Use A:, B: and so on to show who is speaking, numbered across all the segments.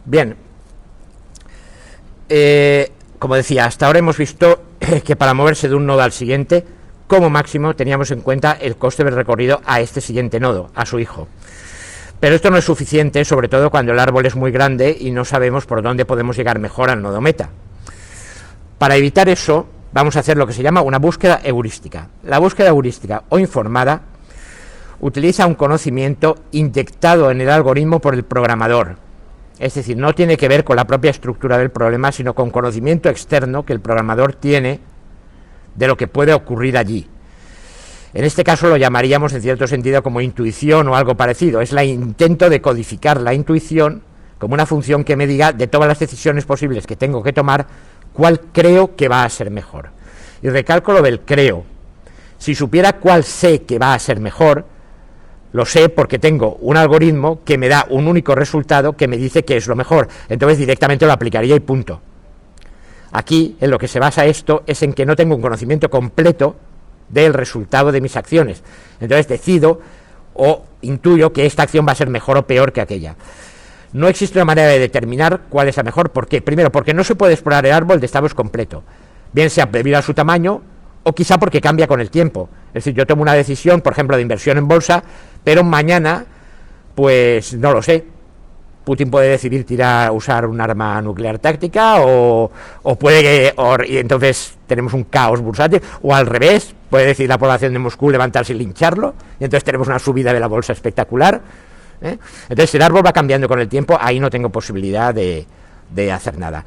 A: Bien, como decía, hasta ahora hemos visto que para moverse de un nodo al siguiente, como máximo teníamos en cuenta el coste del recorrido a este siguiente nodo, a su hijo. Pero esto no es suficiente, sobre todo cuando el árbol es muy grande y no sabemos por dónde podemos llegar mejor al nodo meta. Para evitar eso, vamos a hacer lo que se llama una búsqueda heurística. La búsqueda heurística o informada utiliza un conocimiento inyectado en el algoritmo por el programador. Es decir, no tiene que ver con la propia estructura del problema, sino con conocimiento externo que el programador tiene de lo que puede ocurrir allí. En este caso lo llamaríamos en cierto sentido como intuición o algo parecido. Es el intento de codificar la intuición como una función que me diga de todas las decisiones posibles que tengo que tomar, cuál creo que va a ser mejor. Y recalco lo del creo. Si supiera cuál sé que va a ser mejor, lo sé porque tengo un algoritmo que me da un único resultado que me dice que es lo mejor. Entonces directamente lo aplicaría y punto. Aquí, en lo que se basa esto, es en que no tengo un conocimiento completo del resultado de mis acciones. Entonces decido o intuyo que esta acción va a ser mejor o peor que aquella. No existe una manera de determinar cuál es la mejor. ¿Por qué? Primero, porque no se puede explorar el árbol de estados completo, bien sea debido a su tamaño o quizá porque cambia con el tiempo. Es decir, yo tomo una decisión, por ejemplo, de inversión en bolsa, pero mañana, pues no lo sé. Putin puede decidir usar un arma nuclear táctica o puede que, y entonces tenemos un caos bursátil, o al revés, puede decidir la población de Moscú levantarse y lincharlo, y entonces tenemos una subida de la bolsa espectacular. Entonces el árbol va cambiando con el tiempo, ahí no tengo posibilidad de hacer nada.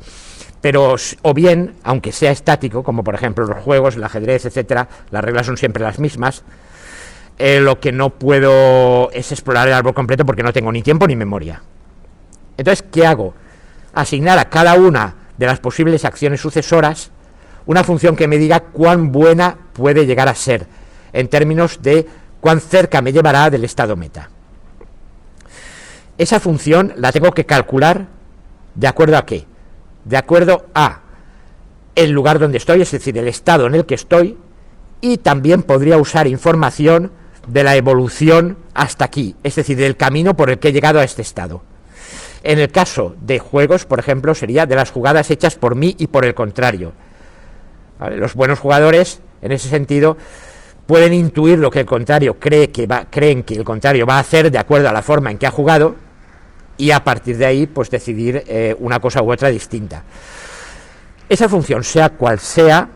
A: Pero, o bien, aunque sea estático, como por ejemplo los juegos, el ajedrez, etcétera, las reglas son siempre las mismas, lo que no puedo es explorar el árbol completo porque no tengo ni tiempo ni memoria. Entonces, ¿qué hago? Asignar a cada una de las posibles acciones sucesoras una función que me diga cuán buena puede llegar a ser, en términos de cuán cerca me llevará del estado meta. Esa función la tengo que calcular ¿de acuerdo a qué? De acuerdo a el lugar donde estoy, es decir, el estado en el que estoy, y también podría usar información de la evolución hasta aquí, es decir, del camino por el que he llegado a este estado. En el caso de juegos, por ejemplo, sería de las jugadas hechas por mí y por el contrario. ¿Vale? Los buenos jugadores, en ese sentido, pueden intuir lo que el contrario creen que el contrario va a hacer de acuerdo a la forma en que ha jugado, y a partir de ahí, pues decidir una cosa u otra distinta. Esa función, sea cual sea,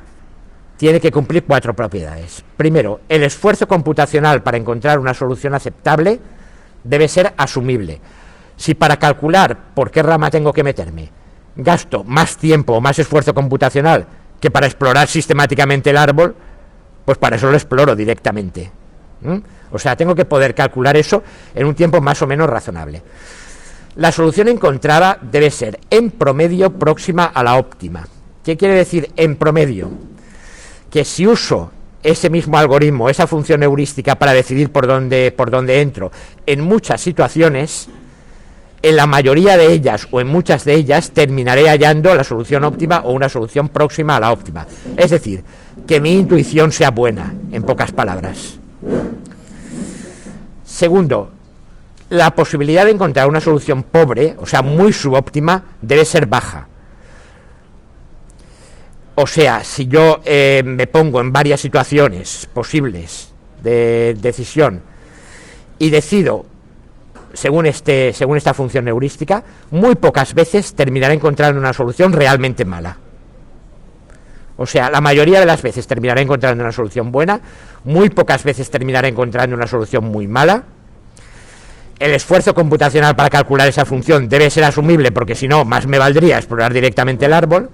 A: tiene que cumplir 4 propiedades. Primero, el esfuerzo computacional para encontrar una solución aceptable debe ser asumible. Si para calcular por qué rama tengo que meterme gasto más tiempo o más esfuerzo computacional que para explorar sistemáticamente el árbol, pues para eso lo exploro directamente. O sea, tengo que poder calcular eso en un tiempo más o menos razonable. La solución encontrada debe ser en promedio próxima a la óptima. ¿Qué quiere decir en promedio? Que si uso ese mismo algoritmo, esa función heurística para decidir por dónde entro, en muchas situaciones, en la mayoría de ellas o en muchas de ellas terminaré hallando la solución óptima o una solución próxima a la óptima. Es decir, que mi intuición sea buena, en pocas palabras. Segundo, la posibilidad de encontrar una solución pobre, o sea, muy subóptima, debe ser baja. O sea, si yo me pongo en varias situaciones posibles de decisión y decido según esta función heurística, muy pocas veces terminaré encontrando una solución realmente mala. O sea, la mayoría de las veces terminaré encontrando una solución buena, muy pocas veces terminaré encontrando una solución muy mala. El esfuerzo computacional para calcular esa función debe ser asumible, porque si no, más me valdría explorar directamente el árbol.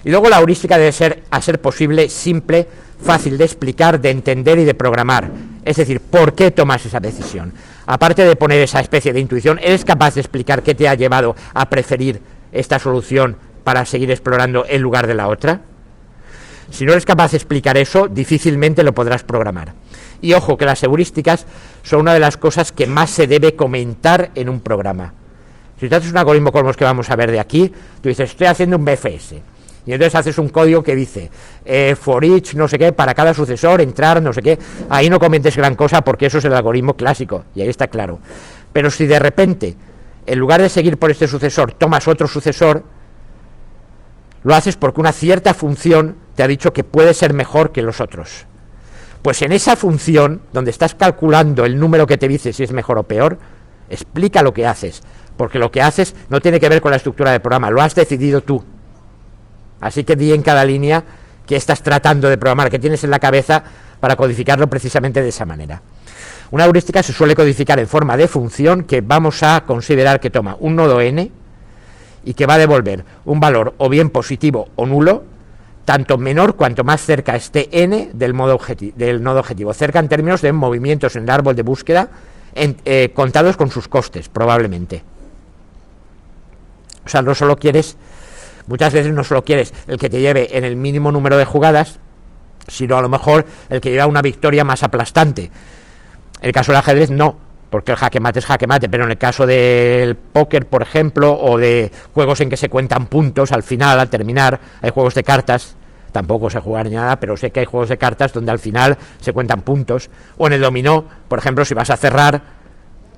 A: Y luego la heurística debe ser, a ser posible, simple, fácil de explicar, de entender y de programar. Es decir, ¿por qué tomas esa decisión? Aparte de poner esa especie de intuición, ¿eres capaz de explicar qué te ha llevado a preferir esta solución para seguir explorando en lugar de la otra? Si no eres capaz de explicar eso, difícilmente lo podrás programar. Y ojo, que las heurísticas son una de las cosas que más se debe comentar en un programa. Si tú haces un algoritmo como los que vamos a ver de aquí, tú dices, estoy haciendo un BFS. Y entonces haces un código que dice for each, no sé qué, para cada sucesor, entrar, no sé qué. Ahí no comentes gran cosa porque eso es el algoritmo clásico, y ahí está claro. Pero si de repente en lugar de seguir por este sucesor, tomas otro sucesor, lo haces porque una cierta función te ha dicho que puede ser mejor que los otros. Pues en esa función, donde estás calculando el número que te dice si es mejor o peor, explica lo que haces, porque lo que haces no tiene que ver con la estructura del programa, lo has decidido tú. Así que di en cada línea que estás tratando de programar, que tienes en la cabeza para codificarlo precisamente de esa manera. Una heurística se suele codificar en forma de función que vamos a considerar que toma un nodo n y que va a devolver un valor o bien positivo o nulo, tanto menor cuanto más cerca esté n del nodo objetivo. Cerca en términos de movimientos en el árbol de búsqueda contados con sus costes, probablemente. O sea, no solo quieres, muchas veces no solo quieres el que te lleve en el mínimo número de jugadas, sino a lo mejor el que lleva una victoria más aplastante. En el caso del ajedrez no, porque el jaque mate es jaque mate, pero en el caso del póker, por ejemplo, o de juegos en que se cuentan puntos al final, al terminar, hay juegos de cartas, tampoco sé jugar ni nada, pero sé que hay juegos de cartas donde al final se cuentan puntos, o en el dominó, por ejemplo, si vas a cerrar,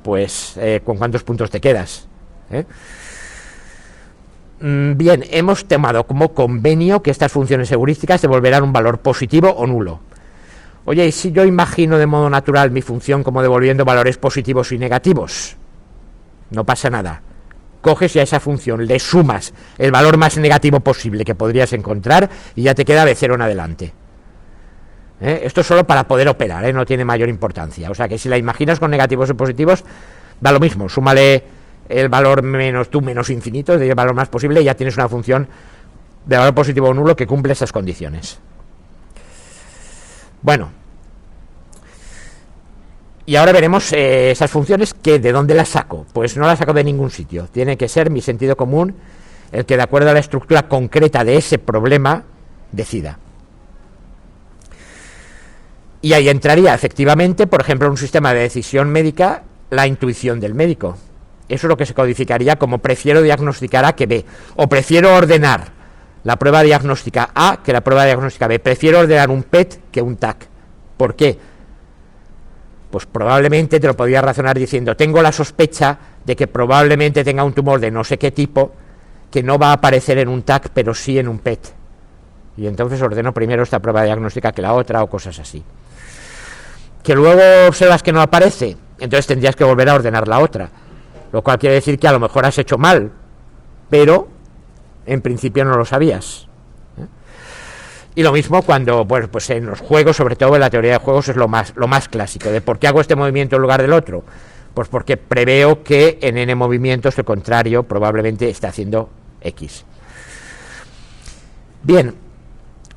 A: pues con cuántos puntos te quedas. Bien, hemos tomado como convenio que estas funciones heurísticas devolverán un valor positivo o nulo. Oye, ¿y si yo imagino de modo natural mi función como devolviendo valores positivos y negativos? No pasa nada. Coges y a esa función le sumas el valor más negativo posible que podrías encontrar y ya te queda de 0 en adelante. Esto es solo para poder operar, no tiene mayor importancia. O sea que si la imaginas con negativos y positivos, da lo mismo. Súmale el valor menos infinito, el valor más posible, y ya tienes una función de valor positivo o nulo que cumple esas condiciones. Bueno, y ahora veremos esas funciones que de dónde las saco. Pues no las saco de ningún sitio, tiene que ser mi sentido común el que de acuerdo a la estructura concreta de ese problema decida. Y ahí entraría efectivamente, por ejemplo, en un sistema de decisión médica, la intuición del médico. Eso es lo que se codificaría como prefiero diagnosticar A que B, o prefiero ordenar la prueba diagnóstica A que la prueba diagnóstica B. Prefiero ordenar un PET que un TAC. ¿Por qué? Pues probablemente te lo podría razonar diciendo, tengo la sospecha de que probablemente tenga un tumor de no sé qué tipo que no va a aparecer en un TAC, pero sí en un PET. Y entonces ordeno primero esta prueba diagnóstica que la otra, o cosas así. Que luego observas que no aparece, entonces tendrías que volver a ordenar la otra. Lo cual quiere decir que a lo mejor has hecho mal, pero en principio no lo sabías. Y lo mismo cuando, bueno, pues en los juegos, sobre todo en la teoría de juegos, es lo más clásico, de por qué hago este movimiento en lugar del otro. Pues porque preveo que en n movimientos el contrario probablemente esté haciendo x. Bien,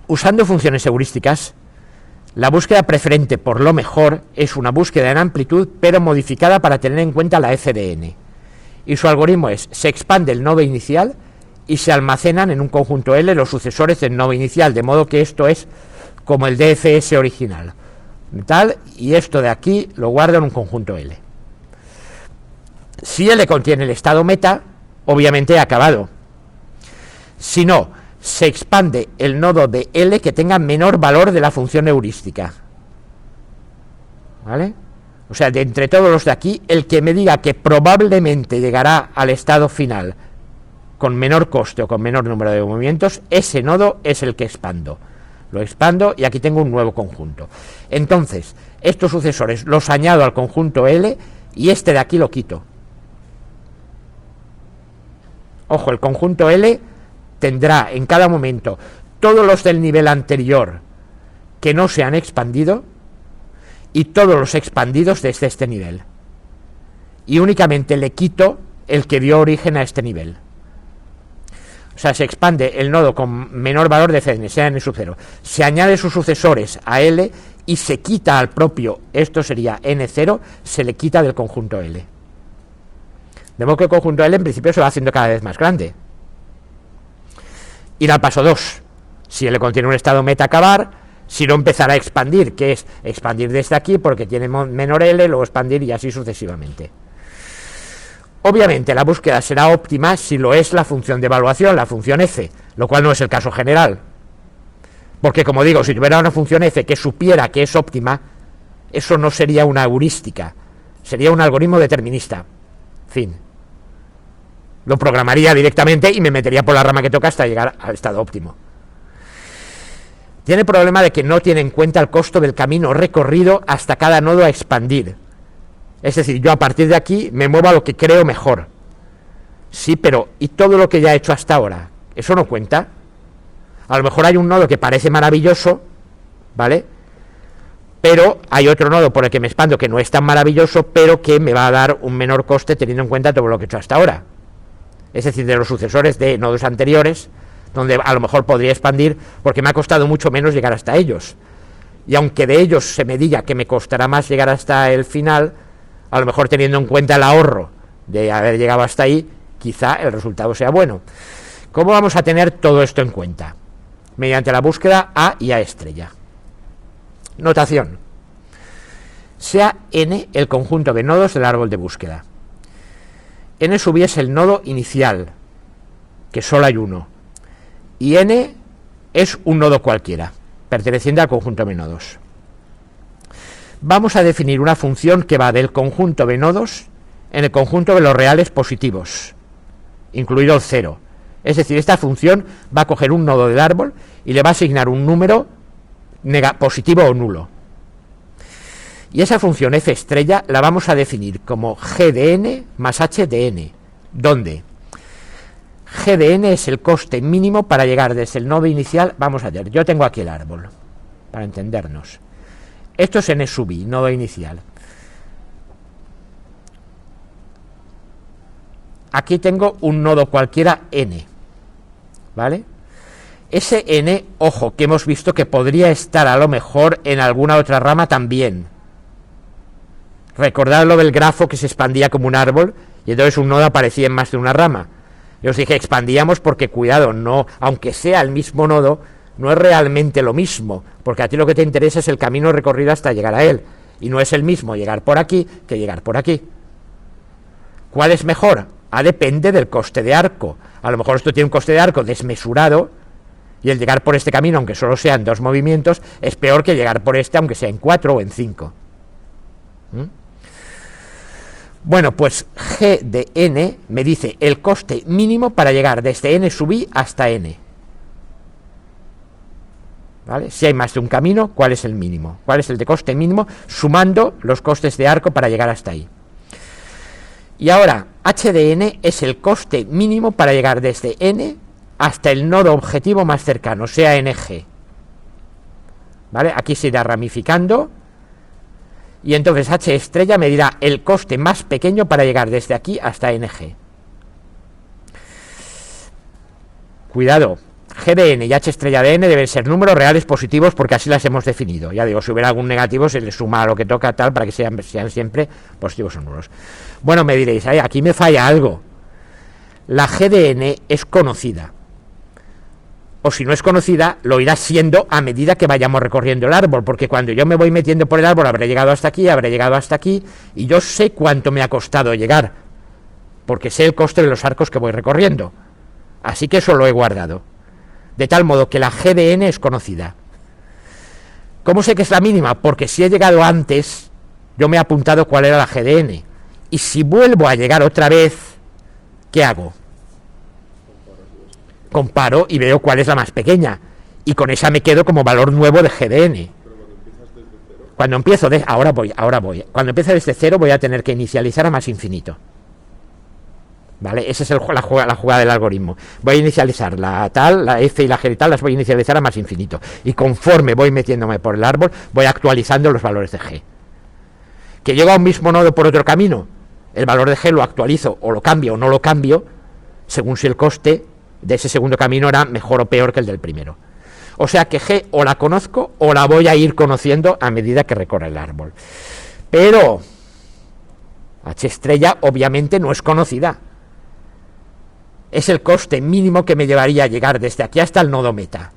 A: usando funciones heurísticas, la búsqueda preferente por lo mejor es una búsqueda en amplitud, pero modificada para tener en cuenta la f de n. Y su algoritmo es, se expande el nodo inicial y se almacenan en un conjunto L los sucesores del nodo inicial, de modo que esto es como el DFS original. Tal, y esto de aquí lo guardo en un conjunto L. Si L contiene el estado meta, obviamente he acabado. Si no, se expande el nodo de L que tenga menor valor de la función heurística. ¿Vale? O sea, de entre todos los de aquí, el que me diga que probablemente llegará al estado final con menor coste o con menor número de movimientos, ese nodo es el que expando. Lo expando y aquí tengo un nuevo conjunto. Entonces, estos sucesores los añado al conjunto L y este de aquí lo quito. Ojo, el conjunto L tendrá en cada momento todos los del nivel anterior que no se han expandido y todos los expandidos desde este nivel. Y únicamente le quito el que dio origen a este nivel. O sea, se expande el nodo con menor valor de Cn, sea n sub 0. Se añade sus sucesores a L y se quita al propio, esto sería n0, se le quita del conjunto L. De modo que el conjunto L en principio se va haciendo cada vez más grande. Ir al paso 2. Si L contiene un estado meta, acabar. Si no, empezar a expandir, que es expandir desde aquí porque tiene menor L, luego expandir y así sucesivamente. Obviamente la búsqueda será óptima si lo es la función de evaluación, la función f, lo cual no es el caso general. Porque, como digo, si tuviera una función f que supiera que es óptima, eso no sería una heurística, sería un algoritmo determinista. Fin. Lo programaría directamente y me metería por la rama que toca hasta llegar al estado óptimo. Tiene el problema de que no tiene en cuenta el costo del camino recorrido hasta cada nodo a expandir. Es decir, yo a partir de aquí me muevo a lo que creo mejor. Sí, pero ¿y todo lo que ya he hecho hasta ahora? ¿Eso no cuenta? A lo mejor hay un nodo que parece maravilloso, ¿vale? Pero hay otro nodo por el que me expando que no es tan maravilloso, pero que me va a dar un menor coste teniendo en cuenta todo lo que he hecho hasta ahora. Es decir, de los sucesores de nodos anteriores, donde a lo mejor podría expandir porque me ha costado mucho menos llegar hasta ellos. Y aunque de ellos se me diga que me costará más llegar hasta el final, a lo mejor teniendo en cuenta el ahorro de haber llegado hasta ahí, quizá el resultado sea bueno. ¿Cómo vamos a tener todo esto en cuenta? Mediante la búsqueda A y A estrella. Notación. Sea n el conjunto de nodos del árbol de búsqueda. N sub i es el nodo inicial, que solo hay uno. Y n es un nodo cualquiera, perteneciente al conjunto de nodos. Vamos a definir una función que va del conjunto de nodos en el conjunto de los reales positivos, incluido el 0. Es decir, esta función va a coger un nodo del árbol y le va a asignar un número positivo o nulo. Y esa función f estrella la vamos a definir como g de n más h de n, donde g de n es el coste mínimo para llegar desde el nodo inicial. Vamos a ver, yo tengo aquí el árbol, para entendernos. Esto es n sub i, nodo inicial. Aquí tengo un nodo cualquiera n, ¿vale? Ese n, ojo, que hemos visto que podría estar a lo mejor en alguna otra rama también. Recordad lo del grafo que se expandía como un árbol y entonces un nodo aparecía en más de una rama. Yo os dije, expandíamos porque, cuidado, no, aunque sea el mismo nodo, no es realmente lo mismo, porque a ti lo que te interesa es el camino recorrido hasta llegar a él, y no es el mismo llegar por aquí que llegar por aquí. ¿Cuál es mejor? Depende del coste de arco. A lo mejor esto tiene un coste de arco desmesurado, y el llegar por este camino, aunque solo sean 2 movimientos, es peor que llegar por este, aunque sea en 4 o en 5. Bueno, pues g de n me dice el coste mínimo para llegar desde n sub i hasta n. ¿Vale? Si hay más de un camino, ¿cuál es el mínimo? ¿Cuál es el de coste mínimo? Sumando los costes de arco para llegar hasta ahí. Y ahora, h de n es el coste mínimo para llegar desde n hasta el nodo objetivo más cercano, sea ng. ¿Vale? Aquí se irá ramificando. Y entonces h estrella me dirá el coste más pequeño para llegar desde aquí hasta ng. Cuidado, g de n y h estrella de n deben ser números reales positivos porque así las hemos definido. Ya digo, si hubiera algún negativo se le suma a lo que toca tal para que sean siempre positivos o nulos. Bueno, me diréis, aquí me falla algo. La g de n es conocida. O si no es conocida, lo irá siendo a medida que vayamos recorriendo el árbol, porque cuando yo me voy metiendo por el árbol habré llegado hasta aquí, y yo sé cuánto me ha costado llegar, porque sé el coste de los arcos que voy recorriendo. Así que eso lo he guardado. De tal modo que la g de n es conocida. ¿Cómo sé que es la mínima? Porque si he llegado antes, yo me he apuntado cuál era la g de n. Y si vuelvo a llegar otra vez, ¿qué hago? Comparo y veo cuál es la más pequeña, y con esa me quedo como valor nuevo de g de n. Cuando empiezo ahora voy, cuando empiezo desde cero voy a tener que inicializar a más infinito, ¿vale? Esa es la jugada del algoritmo. Voy a inicializar la f y la g y tal, las voy a inicializar a más infinito, y conforme voy metiéndome por el árbol voy actualizando los valores de g. Que llego a un mismo nodo por otro camino, el valor de g lo actualizo o lo cambio o no lo cambio según si el coste de ese segundo camino era mejor o peor que el del primero. O sea que g o la conozco o la voy a ir conociendo a medida que recorre el árbol. Pero h estrella obviamente no es conocida. Es el coste mínimo que me llevaría a llegar desde aquí hasta el nodo meta.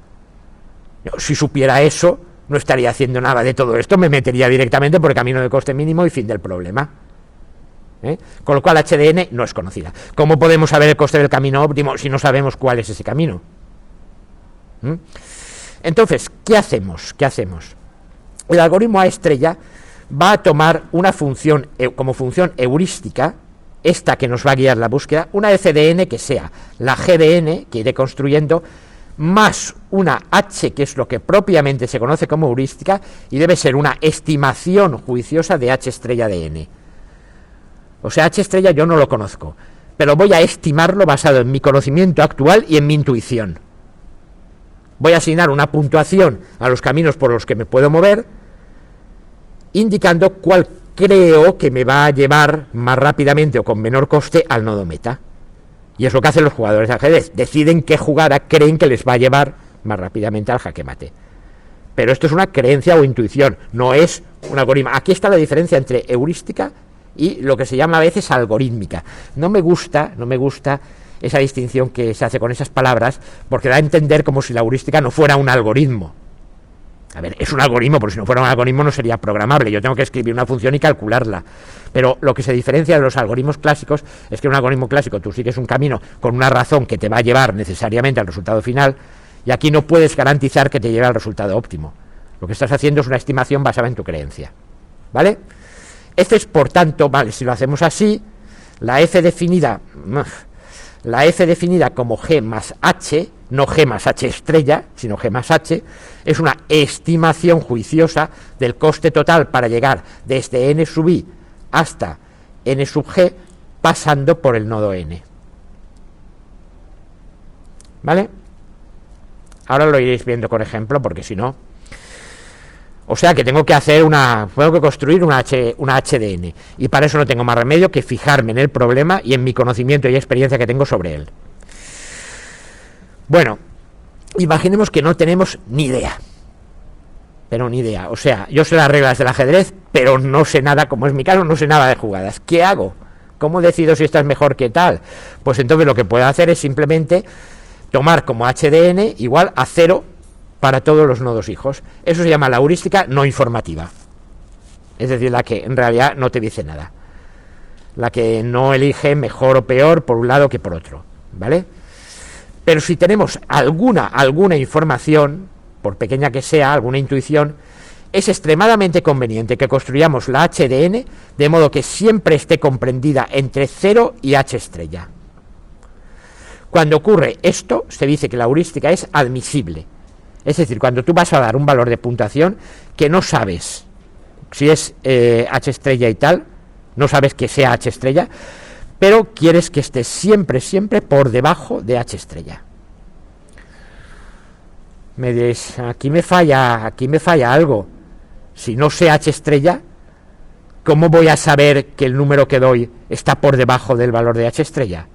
A: Si supiera eso, no estaría haciendo nada de todo esto, me metería directamente por el camino de coste mínimo y fin del problema. Con lo cual h de n no es conocida. ¿Cómo podemos saber el coste del camino óptimo si no sabemos cuál es ese camino? Entonces, ¿qué hacemos? El algoritmo A estrella va a tomar una función como función heurística, esta que nos va a guiar la búsqueda, una f de n que sea la g de n, que iré construyendo, más una h, que es lo que propiamente se conoce como heurística, y debe ser una estimación juiciosa de h estrella de n. O sea, h estrella yo no lo conozco, pero voy a estimarlo basado en mi conocimiento actual y en mi intuición. Voy a asignar una puntuación a los caminos por los que me puedo mover, indicando cuál creo que me va a llevar más rápidamente o con menor coste al nodo meta. Y es lo que hacen los jugadores de ajedrez. Deciden qué jugada creen que les va a llevar más rápidamente al jaque mate. Pero esto es una creencia o intuición, no es un algoritmo. Aquí está la diferencia entre heurística y lo que se llama a veces algorítmica. No me gusta esa distinción que se hace con esas palabras, porque da a entender como si la heurística no fuera un algoritmo. A ver, es un algoritmo, porque si no fuera un algoritmo no sería programable. Yo tengo que escribir una función y calcularla. Pero lo que se diferencia de los algoritmos clásicos es que en un algoritmo clásico tú sigues un camino con una razón que te va a llevar necesariamente al resultado final, y aquí no puedes garantizar que te lleve al resultado óptimo. Lo que estás haciendo es una estimación basada en tu creencia. ¿Vale? Este es, por tanto, vale, si lo hacemos así, la f definida como g más h, no g más h estrella, sino g más h, es una estimación juiciosa del coste total para llegar desde n sub i hasta n sub g, pasando por el nodo n. ¿Vale? Ahora lo iréis viendo con ejemplo, porque si no... O sea que tengo que construir una h de n, y para eso no tengo más remedio que fijarme en el problema y en mi conocimiento y experiencia que tengo sobre él. Bueno, imaginemos que no tenemos ni idea, pero ni idea. O sea, yo sé las reglas del ajedrez, pero no sé nada, como es mi caso, no sé nada de jugadas. ¿Qué hago? ¿Cómo decido si esta es mejor que tal? Pues entonces lo que puedo hacer es simplemente tomar como h de n igual a 0 para todos los nodos hijos. Eso se llama la heurística no informativa, es decir, la que en realidad no te dice nada, la que no elige mejor o peor por un lado que por otro, ¿vale? Pero si tenemos alguna información, por pequeña que sea, alguna intuición, es extremadamente conveniente que construyamos la h de n de modo que siempre esté comprendida entre 0 y h estrella. Cuando ocurre esto, se dice que la heurística es admisible. Es decir, cuando tú vas a dar un valor de puntuación que no sabes si es h estrella y tal, no sabes que sea h estrella, pero quieres que esté siempre por debajo de h estrella. Me diréis, aquí me falla algo. Si no sé h estrella, ¿cómo voy a saber que el número que doy está por debajo del valor de h estrella?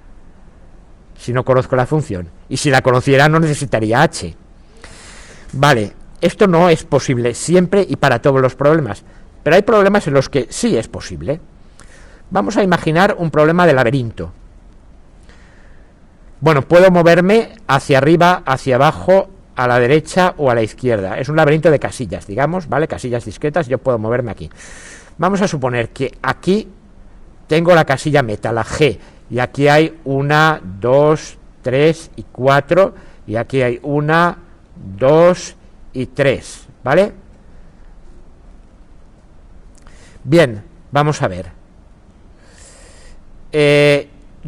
A: Si no conozco la función. Y si la conociera no necesitaría h. Vale, esto no es posible siempre y para todos los problemas, pero hay problemas en los que sí es posible. Vamos a imaginar un problema de laberinto. Bueno, puedo moverme hacia arriba, hacia abajo, a la derecha o a la izquierda. Es un laberinto de casillas, digamos, ¿vale? Casillas discretas, yo puedo moverme aquí. Vamos a suponer que aquí tengo la casilla meta, la G, y aquí hay 1, 2, 3 y 4, y aquí hay 1, 2 y 3, ¿vale? Bien, vamos a ver.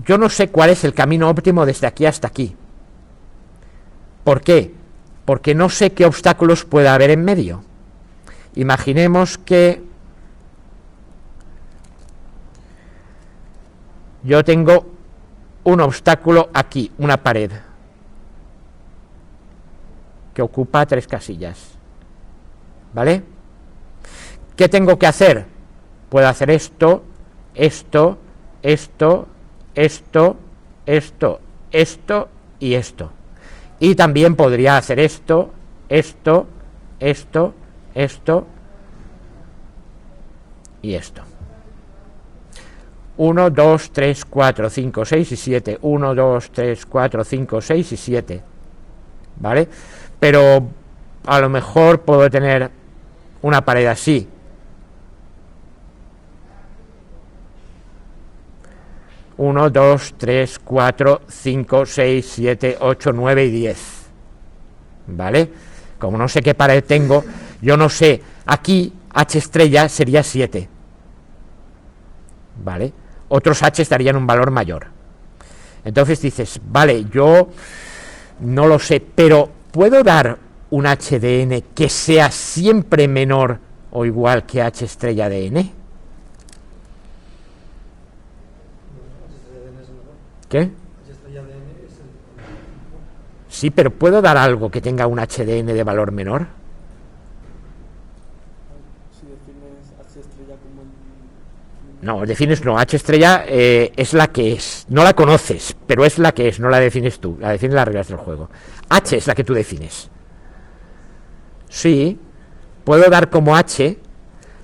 A: Yo no sé cuál es el camino óptimo desde aquí hasta aquí. ¿Por qué? Porque no sé qué obstáculos pueda haber en medio. Imaginemos que yo tengo un obstáculo aquí, una pared que ocupa 3 casillas, ¿vale? ¿Qué tengo que hacer? Puedo hacer esto y esto. Y también podría hacer esto y esto. 1, 2, 3, 4, 5, 6 y 7. 1, 2, 3, 4, 5, 6 y 7. ¿Vale? Pero a lo mejor puedo tener una pared así. Uno, 2, 3, 4, 5, 6, 7, 8, 9 y 10. ¿Vale? Como no sé qué pared tengo, yo no sé. Aquí H estrella sería 7. ¿Vale? otros H darían un valor mayor. Entonces dices, vale, yo no lo sé, pero ¿puedo dar un H de n que sea siempre menor o igual que H estrella de n? ¿Qué? Sí, pero ¿puedo dar algo que tenga un H de n de valor menor? No, defines no, H estrella es la que es, no la conoces, pero es la que es, no la defines tú, la definen las reglas del juego. H es la que tú defines. Sí, puedo dar como H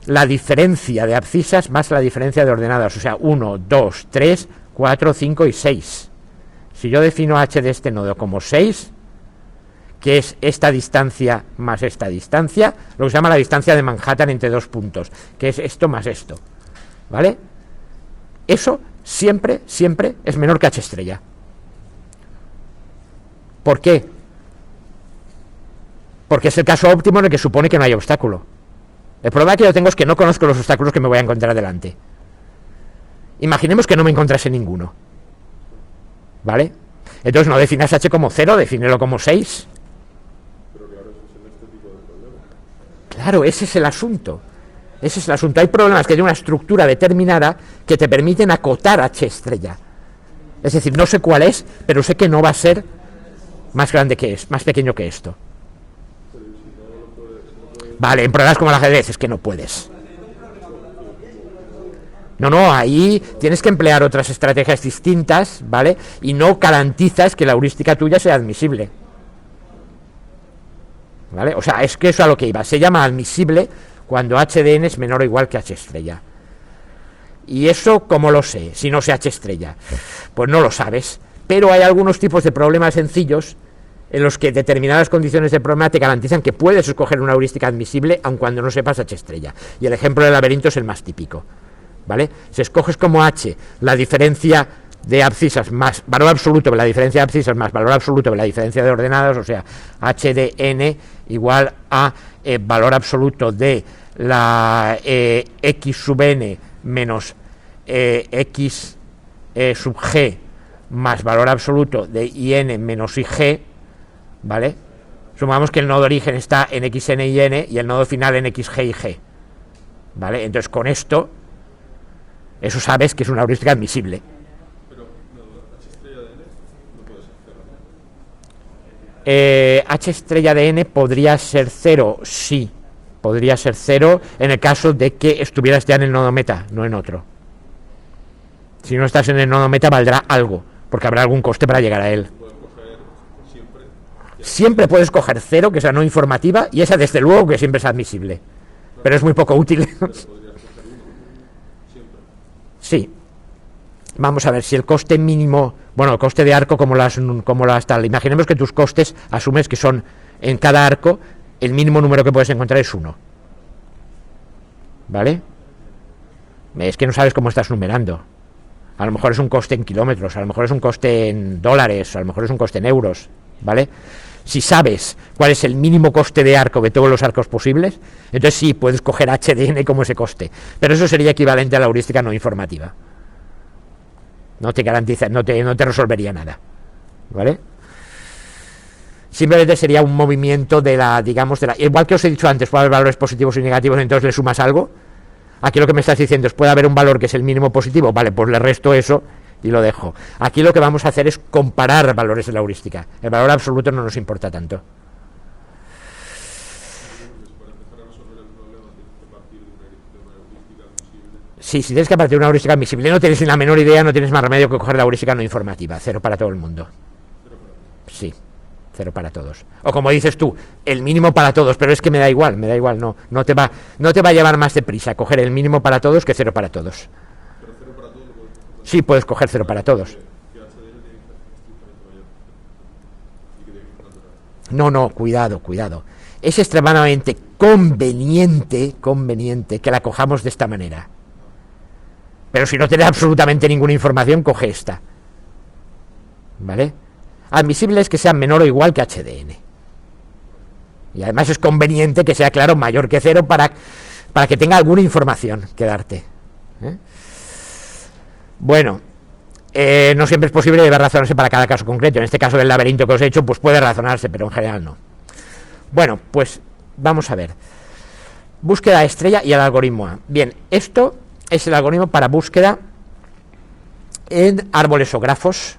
A: la diferencia de abscisas más la diferencia de ordenadas, o sea, 1, 2, 3, 4, 5 y 6. Si yo defino H de este nodo como 6, que es esta distancia más esta distancia, lo que se llama la distancia de Manhattan entre dos puntos, que es esto más esto, ¿vale? Eso siempre, siempre es menor que H estrella. ¿Por qué? Porque es el caso óptimo en el que supone que no hay obstáculo. El problema que yo tengo es que no conozco los obstáculos que me voy a encontrar delante. Imaginemos que no me encontrase ninguno, ¿vale? Entonces no definas H como 0, defínelo como 6. Claro, ese es el asunto. Ese es el asunto. Hay problemas que tienen una estructura determinada que te permiten acotar H estrella. Es decir, no sé cuál es, pero sé que no va a ser más grande que es, más pequeño que esto. Vale, en problemas como el ajedrez es que no puedes. No, ahí tienes que emplear otras estrategias distintas, ¿vale? Y no garantizas que la heurística tuya sea admisible, ¿vale? O sea, es que eso a lo que iba. Se llama admisible cuando H de n es menor o igual que H estrella. ¿Y eso cómo lo sé? Si no sé H estrella. Pues no lo sabes. Pero hay algunos tipos de problemas sencillos en los que determinadas condiciones del problema te garantizan que puedes escoger una heurística admisible aun cuando no sepas H estrella. Y el ejemplo del laberinto es el más típico, ¿vale? Si escoges como H la diferencia de abscisas más valor absoluto de la diferencia de abscisas más valor absoluto de la diferencia de ordenadas, o sea, H de n igual a valor absoluto de la x sub n menos x sub g más valor absoluto de in menos ig, ¿vale? Sumamos que el nodo origen está en xn y n y el nodo final en xg y g, ¿vale? Entonces con esto, eso sabes que es una heurística admisible.
B: Pero H estrella de n no puede ser 0.
A: H estrella de n podría ser 0, sí, podría ser 0 en el caso de que estuvieras ya en el nodo meta, no en otro. Si no estás en el nodo meta valdrá algo, porque habrá algún coste para llegar a él. Siempre puedes coger 0, que sea no informativa, y esa desde luego que siempre es admisible, pero es muy poco útil. Sí. Vamos a ver, si el coste mínimo, bueno, el coste de arco como las tal, imaginemos que tus costes asumes que son en cada arco el mínimo número que puedes encontrar es 1, ¿vale? Es que no sabes cómo estás numerando. A lo mejor es un coste en kilómetros, a lo mejor es un coste en dólares, a lo mejor es un coste en euros, ¿vale? Si sabes cuál es el mínimo coste de arco de todos los arcos posibles, entonces sí, puedes coger HDN como ese coste, pero eso sería equivalente a la heurística no informativa. No te garantiza, no te resolvería nada, ¿vale? Simplemente sería un movimiento de la, digamos, igual que os he dicho antes, puede haber valores positivos y negativos, entonces le sumas algo. Aquí lo que me estás diciendo es, puede haber un valor que es el mínimo positivo, vale, pues le resto eso y lo dejo. Aquí lo que vamos a hacer es comparar valores de la heurística. El valor absoluto no nos importa tanto. Sí, si tienes que partir de una heurística admisible, no tienes ni la menor idea, no tienes más remedio que coger la heurística no informativa. 0 para todo el mundo. Sí, 0 para todos. O como dices tú, el mínimo para todos, pero es que me da igual, no te va a llevar más deprisa coger el mínimo para todos que 0 para todos. Sí, puedes coger 0 para todos. No, cuidado. Es extremadamente conveniente que la cojamos de esta manera. Pero si no tienes absolutamente ninguna información, coge esta, ¿vale? Admisible es que sea menor o igual que HDN. Y además es conveniente que sea, claro, mayor que 0 para que tenga alguna información que darte, ¿eh? Bueno, no siempre es posible, debe razonarse para cada caso concreto. En este caso del laberinto que os he hecho, pues puede razonarse, pero en general no. Bueno, pues vamos a ver. Búsqueda estrella y el algoritmo A. Bien, esto es el algoritmo para búsqueda en árboles o grafos,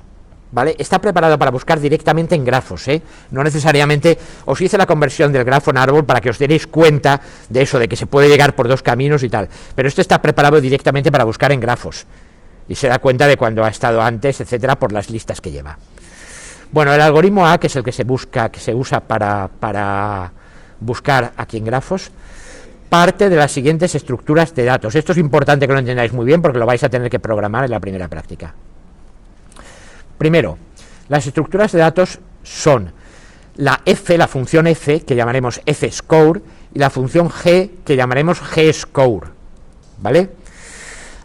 A: ¿vale? Está preparado para buscar directamente en grafos, no necesariamente. Os hice la conversión del grafo en árbol para que os deis cuenta de eso, de que se puede llegar por dos caminos y tal, pero esto está preparado directamente para buscar en grafos y se da cuenta de cuando ha estado antes, etcétera, por las listas que lleva. Bueno, el algoritmo A, que es el que se usa para buscar aquí en grafos, parte de las siguientes estructuras de datos. Esto es importante que lo entendáis muy bien porque lo vais a tener que programar en la primera práctica. Primero, las estructuras de datos son la F, la función F, que llamaremos F-score, y la función G, que llamaremos G-score, ¿vale?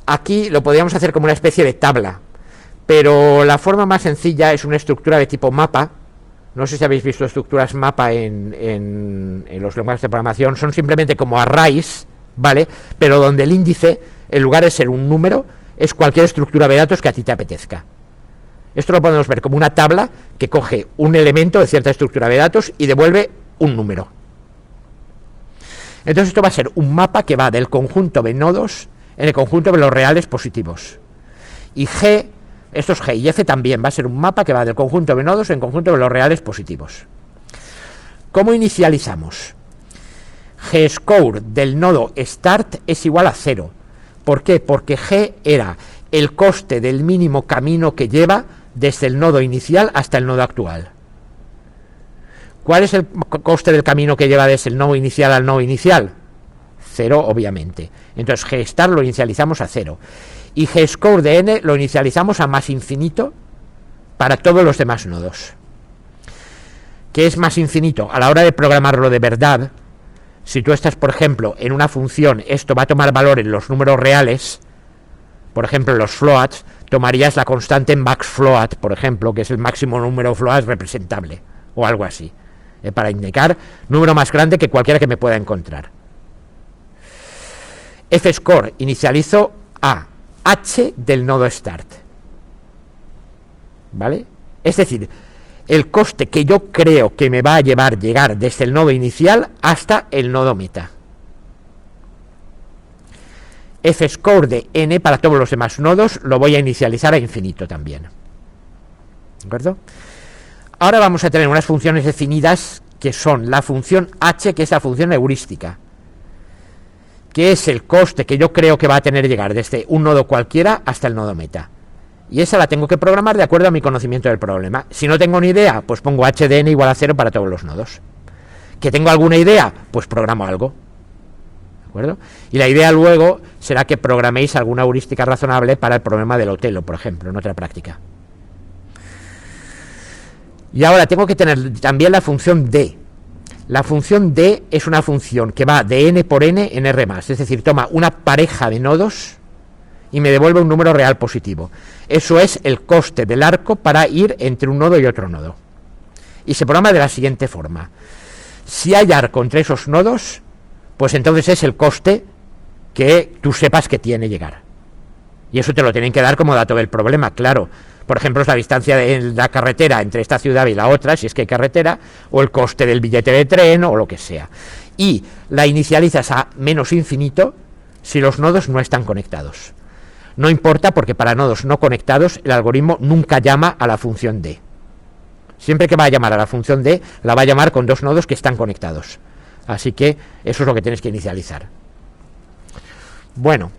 A: Aquí lo podríamos hacer como una especie de tabla, pero la forma más sencilla es una estructura de tipo mapa. No sé si habéis visto estructuras mapa en los lenguajes de programación. Son simplemente como arrays, ¿vale? Pero donde el índice, en lugar de ser un número, es cualquier estructura de datos que a ti te apetezca. Esto lo podemos ver como una tabla que coge un elemento de cierta estructura de datos y devuelve un número. Entonces esto va a ser un mapa que va del conjunto de nodos en el conjunto de los reales positivos. Y G, estos G y F también, va a ser un mapa que va del conjunto de nodos en el conjunto de los reales positivos. ¿Cómo inicializamos? G-score del nodo start es igual a 0. ¿Por qué? Porque G era el coste del mínimo camino que lleva desde el nodo inicial hasta el nodo actual. ¿Cuál es el coste del camino que lleva desde el nodo inicial al nodo inicial? 0, obviamente. Entonces G-star lo inicializamos a 0. Y G-score de n lo inicializamos a más infinito para todos los demás nodos. ¿Qué es más infinito? A la hora de programarlo de verdad, si tú estás, por ejemplo, en una función, esto va a tomar valor en los números reales, por ejemplo, los floats, tomarías la constante max float, por ejemplo, que es el máximo número float representable, o algo así, para indicar número más grande que cualquiera que me pueda encontrar. F-score inicializo a h del nodo start, ¿vale? Es decir, el coste que yo creo que me va a llegar desde el nodo inicial hasta el nodo meta. F-score de n para todos los demás nodos lo voy a inicializar a infinito también, ¿de acuerdo? Ahora vamos a tener unas funciones definidas que son la función h, que es la función heurística, que es el coste que yo creo que va a tener llegar desde un nodo cualquiera hasta el nodo meta. Y esa la tengo que programar de acuerdo a mi conocimiento del problema. Si no tengo ni idea, pues pongo h de n igual a 0 para todos los nodos. ¿Que tengo alguna idea? Pues programo algo. ¿De acuerdo? Y la idea luego será que programéis alguna heurística razonable para el problema del Otelo, por ejemplo, en otra práctica. Y ahora tengo que tener también la función d. La función d es una función que va de n por n en r+, es decir, toma una pareja de nodos y me devuelve un número real positivo. Eso es el coste del arco para ir entre un nodo y otro nodo. Y se programa de la siguiente forma. Si hay arco entre esos nodos, pues entonces es el coste que tú sepas que tiene llegar. Y eso te lo tienen que dar como dato del problema, claro. Por ejemplo, es la distancia de la carretera entre esta ciudad y la otra, si es que hay carretera, o el coste del billete de tren, o lo que sea. Y la inicializas a menos infinito si los nodos no están conectados. No importa, porque para nodos no conectados el algoritmo nunca llama a la función d. Siempre que va a llamar a la función d, la va a llamar con dos nodos que están conectados. Así que eso es lo que tienes que inicializar. Bueno,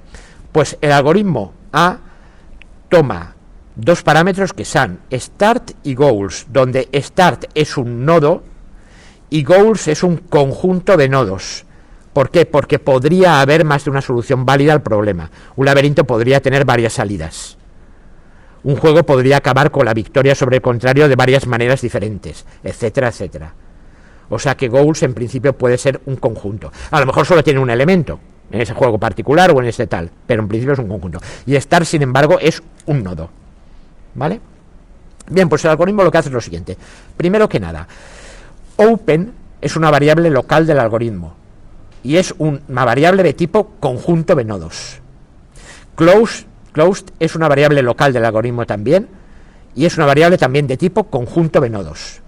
A: pues el algoritmo A toma dos parámetros que son start y goals, donde start es un nodo y goals es un conjunto de nodos. ¿Por qué? Porque podría haber más de una solución válida al problema. Un laberinto podría tener varias salidas. Un juego podría acabar con la victoria sobre el contrario de varias maneras diferentes, etcétera, etcétera. O sea que goals en principio puede ser un conjunto. A lo mejor solo tiene un elemento en ese juego particular o en ese tal, pero en principio es un conjunto. Y start, sin embargo, es un nodo. ¿Vale? Bien, pues el algoritmo lo que hace es lo siguiente. Primero que nada, open es una variable local del algoritmo y es una variable de tipo conjunto de nodos. Close Closed es una variable local del algoritmo también, y es una variable también de tipo conjunto de nodos.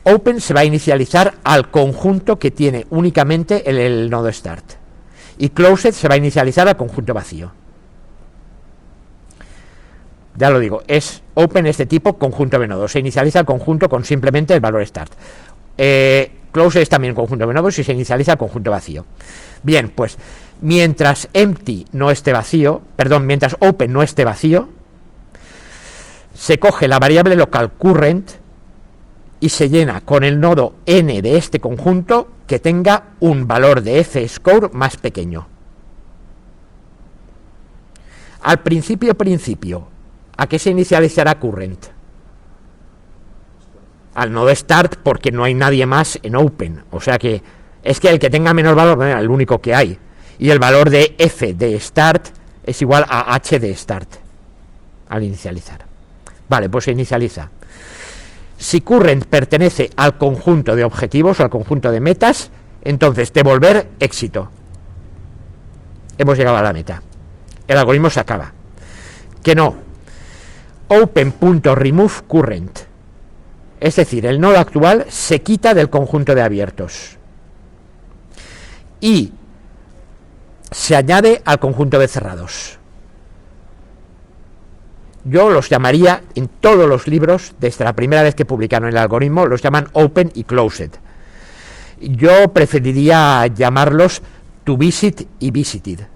A: Open se va a inicializar al conjunto que tiene únicamente el nodo start, y closed se va a inicializar al conjunto vacío. Ya lo digo, open es de tipo conjunto de nodos, se inicializa el conjunto con simplemente el valor start. Closed es también conjunto de nodos y se inicializa el conjunto vacío. Bien, pues mientras empty no esté vacío, perdón, mientras open no esté vacío, se coge la variable local current y se llena con el nodo n de este conjunto que tenga un valor de fscore más pequeño. Al principio, ¿a qué se inicializará current? Al nodo start, porque no hay nadie más en open, o sea que es que el que tenga menor valor es el único que hay, y el valor de f de start es igual a h de start al inicializar. Vale, pues se inicializa. Si current pertenece al conjunto de objetivos o al conjunto de metas, entonces devolver éxito. Hemos llegado a la meta. El algoritmo se acaba. Que no. Open.remove current. Es decir, el nodo actual se quita del conjunto de abiertos y se añade al conjunto de cerrados. Yo los llamaría, en todos los libros, desde la primera vez que publicaron el algoritmo, los llaman open y closed. Yo preferiría llamarlos to visit y visited,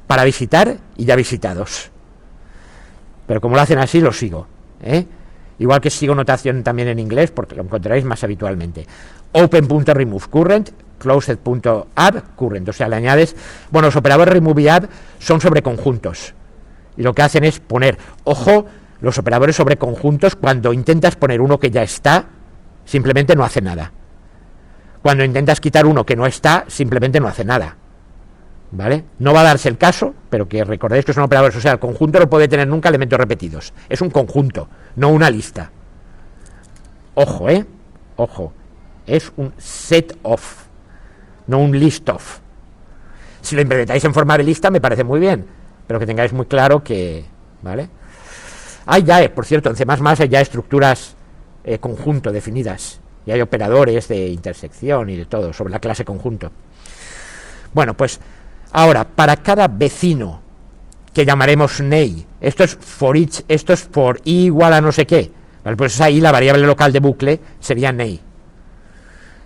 A: para visitar y ya visitados. Pero como lo hacen así, lo sigo, igual que sigo notación también en inglés, porque lo encontraréis más habitualmente. Open.remove current, closed.add current, o sea, le añades, bueno, los operadores remove y add son sobre conjuntos, y lo que hacen es poner, ojo, los operadores sobre conjuntos, cuando intentas poner uno que ya está, simplemente no hace nada. Cuando intentas quitar uno que no está, simplemente no hace nada. ¿Vale? No va a darse el caso, pero que recordéis que son operadores, o sea, el conjunto no puede tener nunca elementos repetidos. Es un conjunto, no una lista. Ojo, ojo. Es un set of, no un list of. Si lo implementáis en forma de lista, me parece muy bien, pero que tengáis muy claro que, ¿vale? Hay ya, por cierto, en C++ hay ya estructuras conjunto definidas, y hay operadores de intersección y de todo sobre la clase conjunto. Bueno, pues ahora, para cada vecino que llamaremos ney, esto es for each, esto es for i igual a no sé qué, ¿vale? Pues ahí la variable local de bucle sería ney.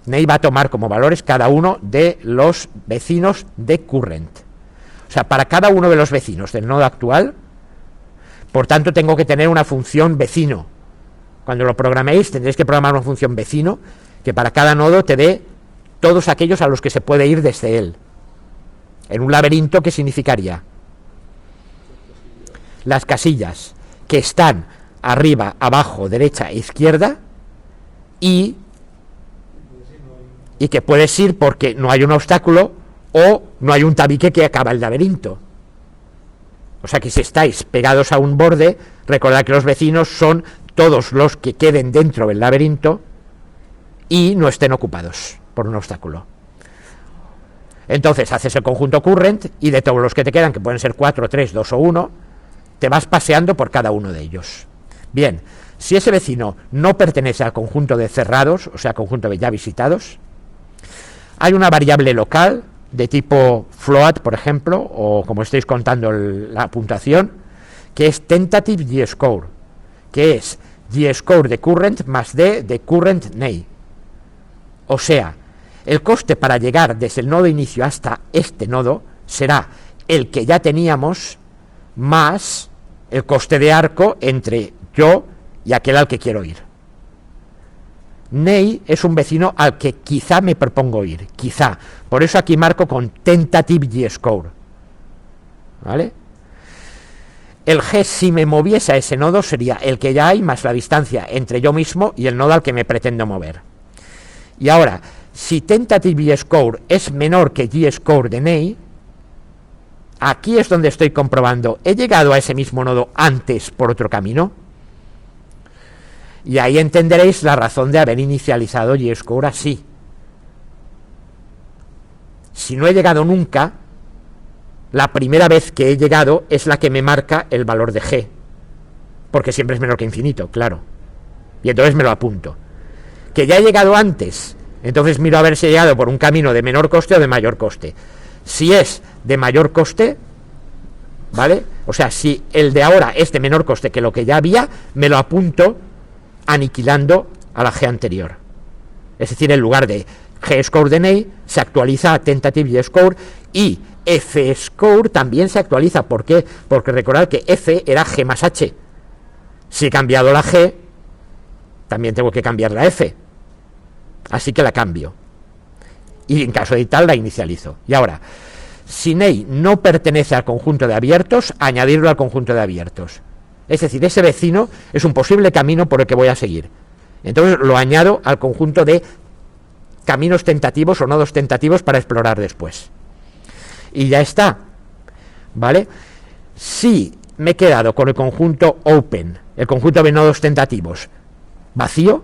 A: Ney va a tomar como valores cada uno de los vecinos de current. O sea, para cada uno de los vecinos del nodo actual, por tanto, tengo que tener una función vecino. Cuando lo programéis, tendréis que programar una función vecino que para cada nodo te dé todos aquellos a los que se puede ir desde él. En un laberinto, ¿qué significaría? Las casillas que están arriba, abajo, derecha e izquierda, y que puedes ir porque no hay un obstáculo o no hay un tabique que acaba el laberinto. O sea que si estáis pegados a un borde, recordad que los vecinos son todos los que queden dentro del laberinto y no estén ocupados por un obstáculo. Entonces haces el conjunto current y de todos los que te quedan, que pueden ser 4, 3, 2 o 1, te vas paseando por cada uno de ellos. Bien, si ese vecino no pertenece al conjunto de cerrados, o sea, conjunto de ya visitados, hay una variable local de tipo float, por ejemplo, o como estáis contando la puntuación, que es tentative gscore, que es gscore de current más d de current ney. O sea, el coste para llegar desde el nodo inicio hasta este nodo será el que ya teníamos más el coste de arco entre yo y aquel al que quiero ir. Ney es un vecino al que quizá me propongo ir, quizá. Por eso aquí marco con tentative gscore. ¿Vale? El g, si me moviese a ese nodo, sería el que ya hay más la distancia entre yo mismo y el nodo al que me pretendo mover. Y ahora, si tentative gscore es menor que gscore de Ney, aquí es donde estoy comprobando, ¿he llegado a ese mismo nodo antes por otro camino? Y ahí entenderéis la razón de haber inicializado gscore así. Si no he llegado nunca, la primera vez que he llegado es la que me marca el valor de G, porque siempre es menor que infinito, claro, y entonces me lo apunto. Que ya he llegado antes, entonces miro a ver si he llegado por un camino de menor coste o de mayor coste. Si es de mayor coste, ¿vale? O sea, si el de ahora es de menor coste que lo que ya había, me lo apunto aniquilando a la G anterior. Es decir, en lugar de G-score de Ney, se actualiza a tentative y-score, y F-score también se actualiza. ¿Por qué? Porque recordad que F era G más H. Si he cambiado la G, también tengo que cambiar la F. Así que la cambio. Y en caso de tal, la inicializo. Y ahora, si Ney no pertenece al conjunto de abiertos, añadirlo al conjunto de abiertos. Es decir, ese vecino es un posible camino por el que voy a seguir. Entonces lo añado al conjunto de caminos tentativos o nodos tentativos para explorar después. Y ya está, ¿vale? Si me he quedado con el conjunto open, el conjunto de nodos tentativos, vacío,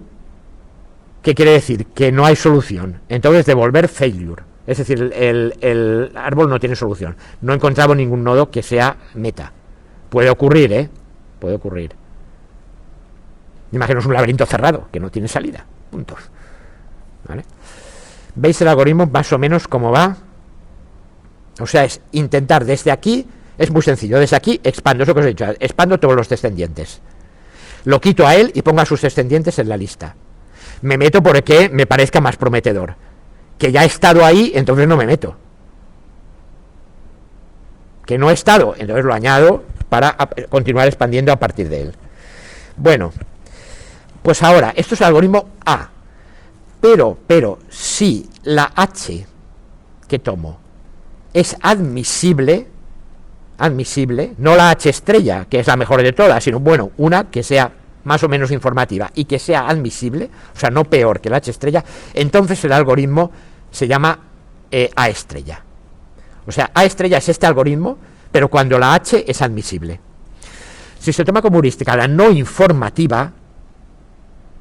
A: ¿qué quiere decir? Que no hay solución. Entonces devolver failure. Es decir, el árbol no tiene solución. No he encontrado ningún nodo que sea meta. Puede ocurrir, ¿eh? Puede ocurrir. Imaginaos un laberinto cerrado, que no tiene salida. Puntos. ¿Vale? ¿Veis el algoritmo más o menos cómo va? O sea, es intentar desde aquí, es muy sencillo, desde aquí expando, eso que os he dicho, expando todos los descendientes. Lo quito a él y pongo a sus descendientes en la lista. Me meto por el que me parezca más prometedor. Que ya he estado ahí, entonces no me meto. Que no he estado, entonces lo añado para continuar expandiendo a partir de él. Bueno, pues ahora, esto es el algoritmo A. Pero si la H que tomo es admisible, no la H estrella, que es la mejor de todas, sino, bueno, una que sea más o menos informativa y que sea admisible, o sea, no peor que la H estrella, entonces el algoritmo se llama A estrella. O sea, A estrella es este algoritmo, pero cuando la H es admisible. Si se toma como heurística la no informativa,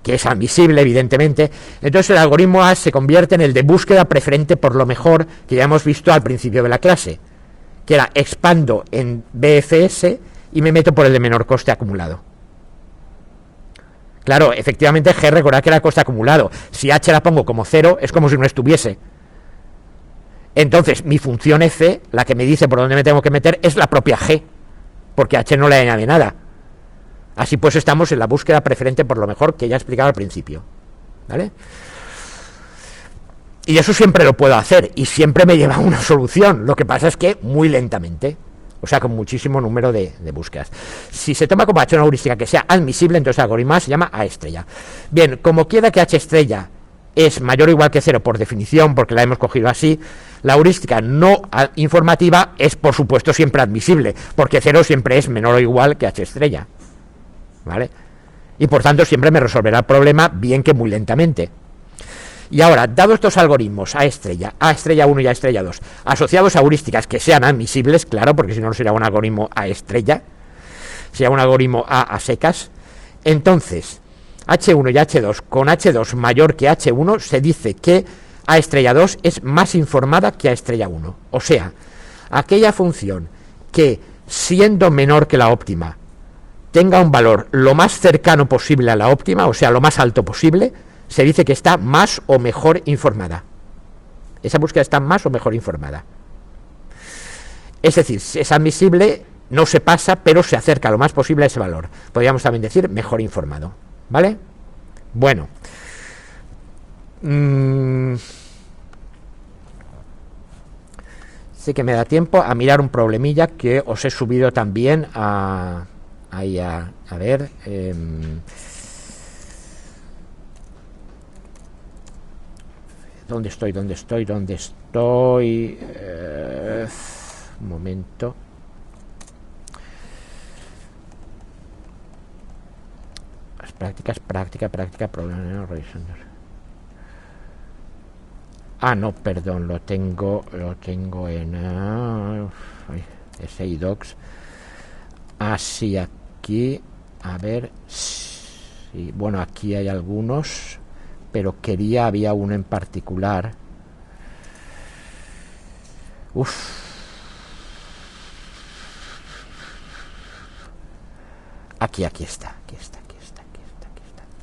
A: que es admisible, evidentemente, entonces el algoritmo A se convierte en el de búsqueda preferente por lo mejor, que ya hemos visto al principio de la clase, que era expando en BFS y me meto por el de menor coste acumulado. Claro, efectivamente G, recordad que era el coste acumulado. Si H la pongo como 0, es como si no estuviese. Entonces, mi función F, la que me dice por dónde me tengo que meter, es la propia G, porque H no le añade nada. Así pues estamos en la búsqueda preferente por lo mejor, que ya he explicado al principio. ¿Vale? Y eso siempre lo puedo hacer, y siempre me lleva a una solución. Lo que pasa es que muy lentamente. O sea, con muchísimo número de búsquedas. Si se toma como H una heurística que sea admisible, entonces el algoritmo A se llama A estrella. Bien, como quiera que H estrella es mayor o igual que 0 por definición, porque la hemos cogido así, la heurística no informativa es, por supuesto, siempre admisible, porque 0 siempre es menor o igual que H estrella. ¿Vale? Y por tanto siempre me resolverá el problema, bien que muy lentamente. Y ahora, dados estos algoritmos A estrella 1 y A estrella 2, asociados a heurísticas que sean admisibles, claro, porque si no, no sería un algoritmo A estrella, sería un algoritmo A secas, entonces H1 y H2 con H2 mayor que H1 se dice que A estrella 2 es más informada que A estrella 1. O sea, aquella función que, siendo menor que la óptima, tenga un valor lo más cercano posible a la óptima, o sea, lo más alto posible, se dice que está más o mejor informada. Esa búsqueda está más o mejor informada. Es decir, si es admisible, no se pasa, pero se acerca lo más posible a ese valor. Podríamos también decir mejor informado. ¿Vale? Bueno. Sí que me da tiempo a mirar un problemilla que os he subido también a ver. ¿Dónde estoy? Un momento. Las práctica, problema, revisión. No, perdón, lo tengo en SIDocs. Así aquí, a ver, sí, bueno, aquí hay algunos, pero había uno en particular. Aquí está.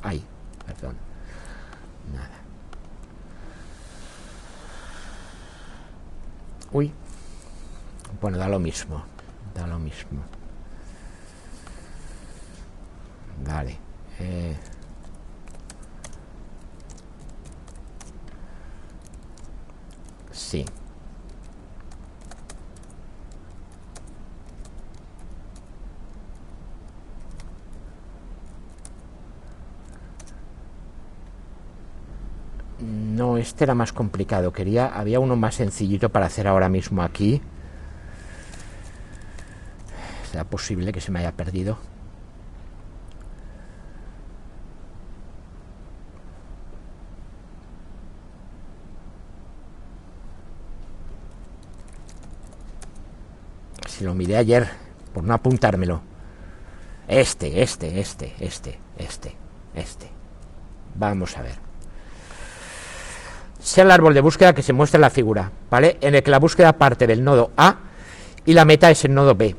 A: Ahí, perdón. Nada. Uy. Bueno, da lo mismo. Vale. Sí. No, este era más complicado. Había uno más sencillito para hacer ahora mismo aquí. ¿Será posible que se me haya perdido? Si lo miré ayer, por no apuntármelo. Este. Vamos a ver. Sea el árbol de búsqueda que se muestra en la figura, ¿vale? En el que la búsqueda parte del nodo A y la meta es el nodo B.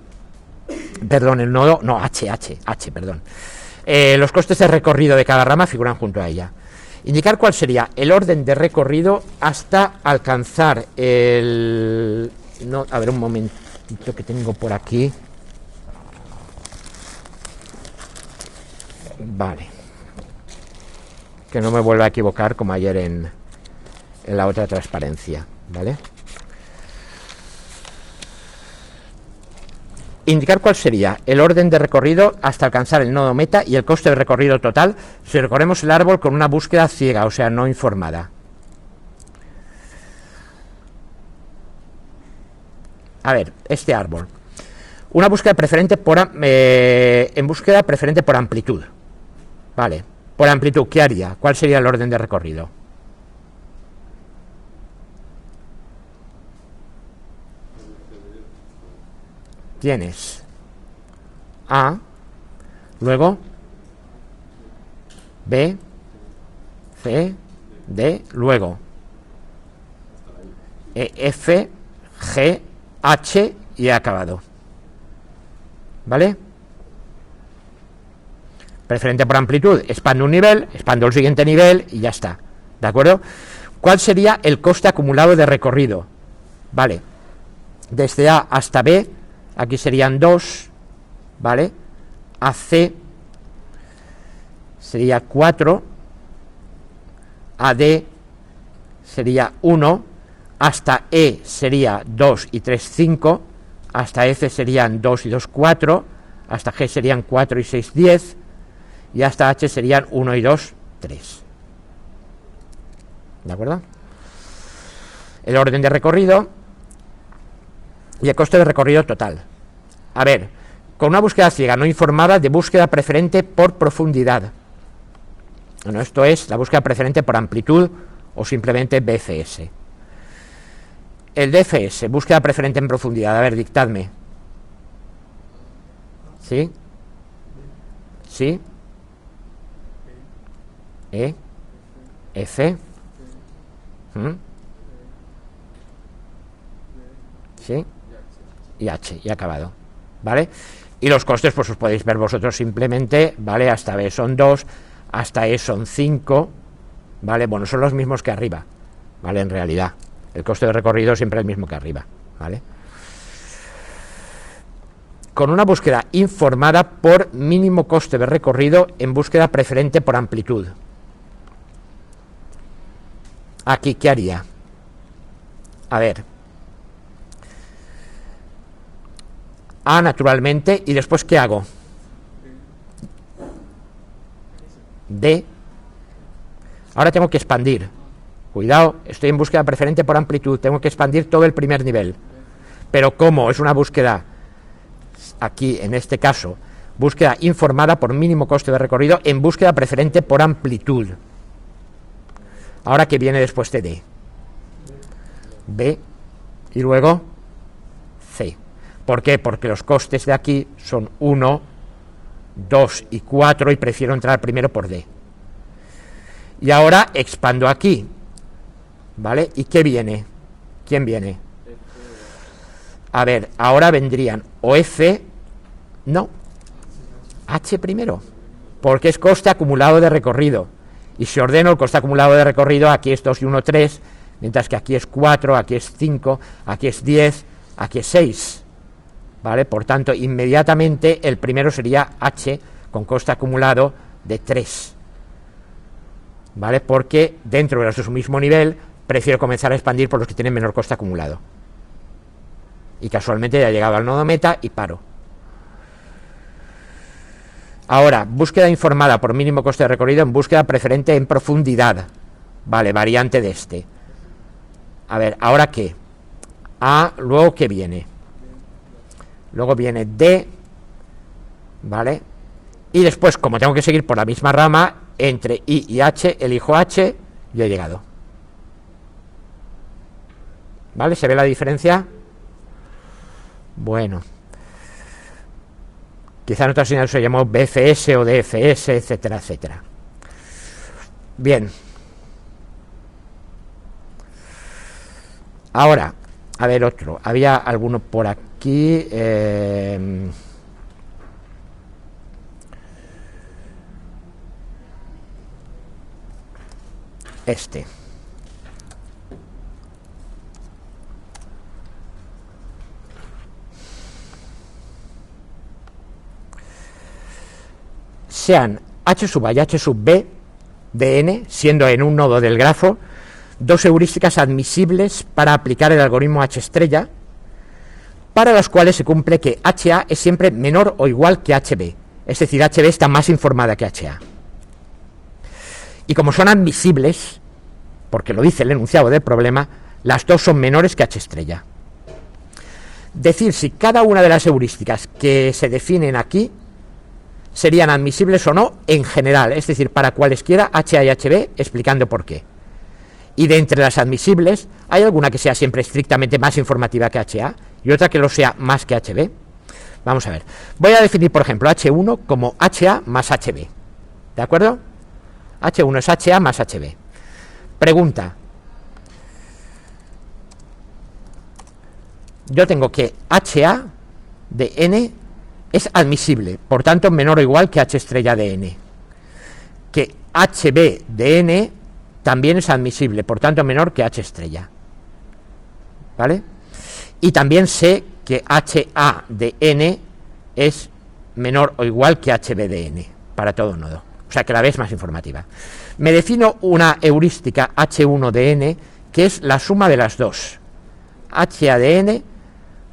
A: Perdón, el nodo... No, H, perdón. Los costes de recorrido de cada rama figuran junto a ella. Indicar cuál sería el orden de recorrido hasta alcanzar el... No, a ver, un momentito que tengo por aquí. Vale. Que no me vuelva a equivocar como ayer en la otra transparencia, ¿vale? Indicar cuál sería el orden de recorrido hasta alcanzar el nodo meta y el coste de recorrido total si recorremos el árbol con una búsqueda ciega, o sea, no informada. A ver, este árbol. Una búsqueda preferente en búsqueda preferente por amplitud. Vale, por amplitud, ¿qué haría? ¿Cuál sería el orden de recorrido? Tienes A, luego B, C, D, luego E, F, G, H y he acabado. ¿Vale? Preferente por amplitud, expando un nivel, expando el siguiente nivel y ya está. ¿De acuerdo? ¿Cuál sería el coste acumulado de recorrido? Vale. Desde A hasta B, aquí serían 2, ¿vale? A C sería 4, a D sería 1, hasta E sería 2 y 3, 5, hasta F serían 2 y 2, 4, hasta G serían 4 y 6, 10, y hasta H serían 1 y 2, 3. ¿De acuerdo? El orden de recorrido y el coste de recorrido total. A ver, con una búsqueda ciega no informada de búsqueda preferente por profundidad. Bueno, esto es la búsqueda preferente por amplitud o simplemente BFS. El DFS, búsqueda preferente en profundidad. A ver, dictadme. ¿Sí? ¿Sí? E, F, ¿sí? Y H, y acabado, ¿vale? Y los costes, pues os podéis ver vosotros simplemente, ¿vale? Hasta B son 2, hasta E son 5, ¿vale? Bueno, son los mismos que arriba, ¿vale? En realidad, el coste de recorrido es siempre el mismo que arriba, ¿vale? Con una búsqueda informada por mínimo coste de recorrido en búsqueda preferente por amplitud. Aquí, ¿qué haría? A ver. A, naturalmente, y después, ¿qué hago? D. Ahora tengo que expandir. Cuidado, estoy en búsqueda preferente por amplitud, tengo que expandir todo el primer nivel. Pero ¿cómo? Es una búsqueda, aquí, en este caso, búsqueda informada por mínimo coste de recorrido en búsqueda preferente por amplitud. Ahora, ¿qué viene después de D? B. Y luego C. ¿Por qué? Porque los costes de aquí son 1, 2 y 4 y prefiero entrar primero por D. Y ahora expando aquí, ¿vale? ¿Y qué viene? ¿Quién viene? A ver, ahora vendrían o F, no, H primero, porque es coste acumulado de recorrido. Y si ordeno el coste acumulado de recorrido, aquí es 2 y 1, 3, mientras que aquí es 4, aquí es 5, aquí es 10, aquí es 6. ¿Vale? Por tanto, inmediatamente el primero sería H con coste acumulado de 3. ¿Vale? Porque dentro de los de su mismo nivel, prefiero comenzar a expandir por los que tienen menor coste acumulado. Y casualmente ya he llegado al nodo meta y paro. Ahora, búsqueda informada por mínimo coste de recorrido en búsqueda preferente en profundidad. Vale, variante de este. A ver, ¿ahora qué? A, luego, ¿qué viene? Luego viene D, ¿vale? Y después, como tengo que seguir por la misma rama, entre I y H, elijo H y he llegado. ¿Vale? ¿Se ve la diferencia? Bueno. Quizá en otras señales se llamó BFS o DFS, etcétera, etcétera. Bien. Ahora, a ver otro. Había alguno por aquí. Este. Sean H sub A y H sub B de N, siendo en un nodo del grafo, dos heurísticas admisibles para aplicar el algoritmo H estrella, para las cuales se cumple que HA es siempre menor o igual que HB, es decir, HB está más informada que HA. Y como son admisibles, porque lo dice el enunciado del problema, las dos son menores que H estrella. Decir si cada una de las heurísticas que se definen aquí serían admisibles o no en general, es decir, para cualesquiera HA y HB, explicando por qué. Y de entre las admisibles, ¿hay alguna que sea siempre estrictamente más informativa que HA y otra que lo sea más que HB? Vamos a ver. Voy a definir, por ejemplo, H1 como HA más HB. ¿De acuerdo? H1 es HA más HB. Pregunta. Yo tengo que HA de N es admisible, por tanto menor o igual que H estrella de N. Que HB de N también es admisible, por tanto menor que H estrella. ¿Vale? Y también sé que HA de N es menor o igual que HB de N, para todo nodo. O sea que la B es más informativa. Me defino una heurística H1 de N, que es la suma de las dos. HA de N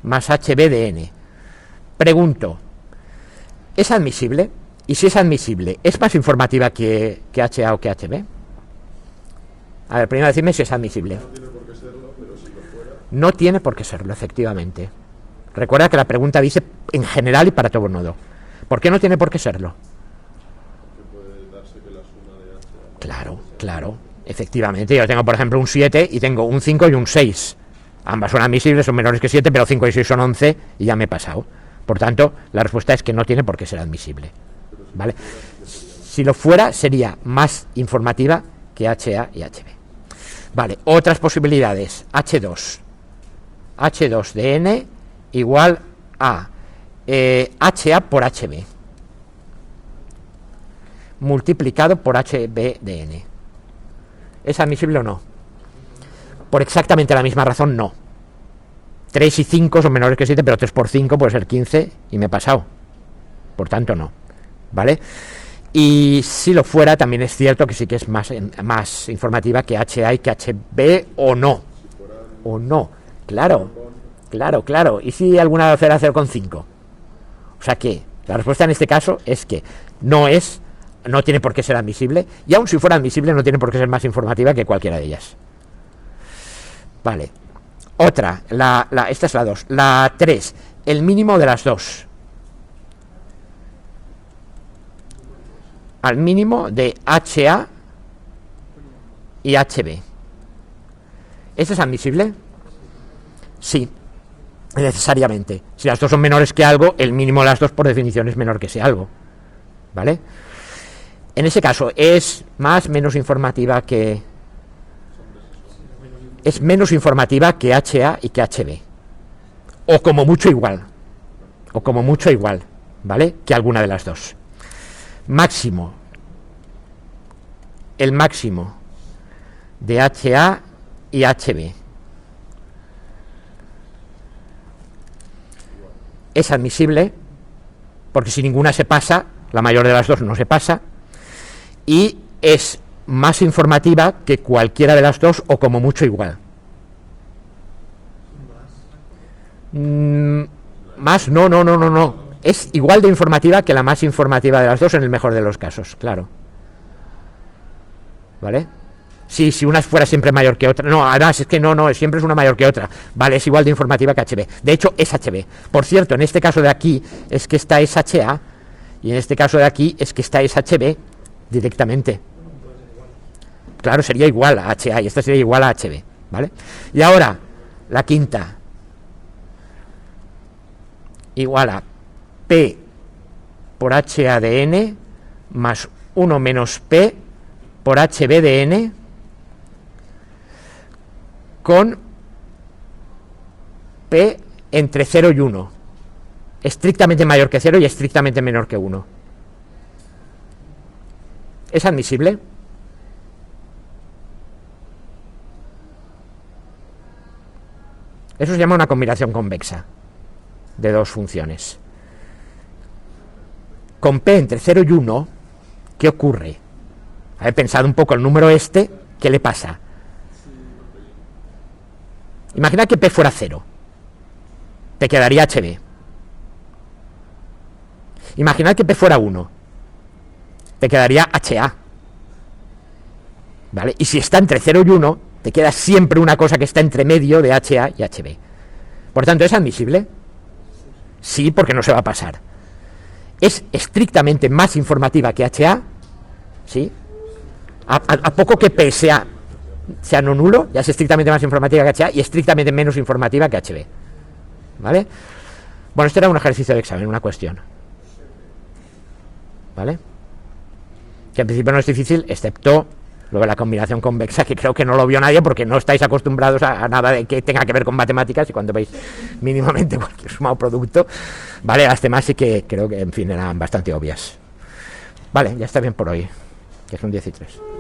A: más HB de N. Pregunto, ¿es admisible? Y si es admisible, ¿es más informativa que HA o que HB? A ver, primero decirme si es admisible.
B: No tiene por qué serlo, pero si lo fuera.
A: No tiene por qué serlo, efectivamente. Recuerda que la pregunta dice en general y para todo nodo. ¿Por qué no tiene por qué serlo?
B: Porque puede darse que la suma de H.
A: Claro, claro. Efectivamente, yo tengo por ejemplo un 7 y tengo un 5 y un 6. Ambas son admisibles, son menores que 7, pero 5 y 6 son 11 y ya me he pasado. Por tanto, la respuesta es que no tiene por qué ser admisible. ¿Vale? Si lo fuera, sería más informativa que HA y HB. Vale, otras posibilidades. H2. H2 de N igual a HA por HB multiplicado por HB de N. ¿Es admisible o no? Por exactamente la misma razón, no. 3 y 5 son menores que 7, pero 3 por 5 puede ser 15 y me he pasado. Por tanto, no. ¿Vale? Y si lo fuera, también es cierto que sí que es más informativa que HA y que HB o no. O no. Claro, claro, claro. ¿Y si alguna vez era 0,5? O sea que la respuesta en este caso es que no tiene por qué ser admisible, y aun si fuera admisible no tiene por qué ser más informativa que cualquiera de ellas. Vale. Otra, esta es la 2. La 3, el mínimo de las dos. Al mínimo de HA y HB. ¿Este es admisible? Sí, necesariamente. Si las dos son menores que algo, el mínimo de las dos por definición es menor que ese algo. ¿Vale? En ese caso, ¿es menos informativa que... es menos informativa que HA y que HB? O como mucho igual. ¿Vale? Que alguna de las dos. máximo, el máximo de HA y HB es admisible, porque si ninguna se pasa, la mayor de las dos no se pasa, y es más informativa que cualquiera de las dos, o como mucho igual. Más, no. Es igual de informativa que la más informativa de las dos en el mejor de los casos, claro. ¿Vale? Sí, si una fuera siempre mayor que otra. No, además es que no, siempre es una mayor que otra. Vale, es igual de informativa que HB. De hecho, es HB. Por cierto, en este caso de aquí es que esta es HA, y en este caso de aquí es que esta es HB directamente. Claro, sería igual a HA y esta sería igual a HB, ¿vale? Y ahora, la quinta. Igual a P por HA de N más 1 menos P por HB de N con P entre 0 y 1. Estrictamente mayor que 0 y estrictamente menor que 1. ¿Es admisible? Eso se llama una combinación convexa de dos funciones. Con P entre 0 y 1, ¿qué ocurre? Haber pensado un poco el número este, ¿qué le pasa? Imagina que P fuera 0. Te quedaría HB. Imaginad que P fuera 1. Te quedaría HA. ¿Vale? Y si está entre 0 y 1, te queda siempre una cosa que está entre medio de HA y HB. Por tanto, ¿es admisible? Sí, porque no se va a pasar. Es estrictamente más informativa que HA, ¿sí? A poco que P sea no nulo, ya es estrictamente más informativa que HA y estrictamente menos informativa que HB. ¿Vale? Bueno, este era un ejercicio de examen, una cuestión. ¿Vale? Que en principio no es difícil, excepto lo de la combinación convexa, que creo que no lo vio nadie porque no estáis acostumbrados a nada de que tenga que ver con matemáticas, y cuando veis mínimamente cualquier suma o producto, vale, las demás sí que creo que, en fin, eran bastante obvias. Vale, ya está bien por hoy, que son 10:03.